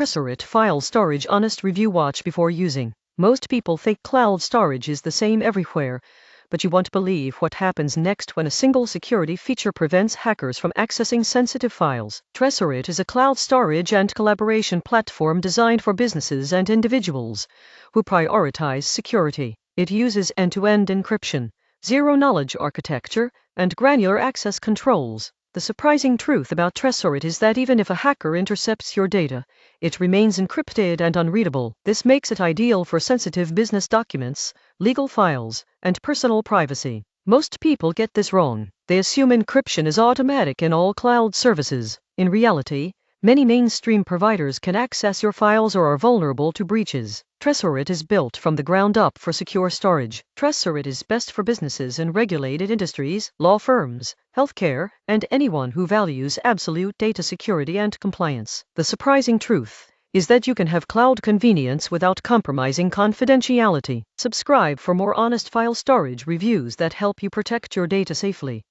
Tresorit File Storage Honest Review. Watch before using. Most people think cloud storage is the same everywhere, but you won't believe what happens next when a single security feature prevents hackers from accessing sensitive files. Tresorit is a cloud storage and collaboration platform designed for businesses and individuals who prioritize security. It uses end-to-end encryption, zero-knowledge architecture, and granular access controls. The surprising truth about Tresorit is that even if a hacker intercepts your data, it remains encrypted and unreadable. This makes it ideal for sensitive business documents, legal files, and personal privacy. Most people get this wrong. They assume encryption is automatic in all cloud services. In reality, many mainstream providers can access your files or are vulnerable to breaches. Tresorit is built from the ground up for secure storage. Tresorit is best for businesses in regulated industries, law firms, healthcare, and anyone who values absolute data security and compliance. The surprising truth is that you can have cloud convenience without compromising confidentiality. Subscribe for more honest file storage reviews that help you protect your data safely.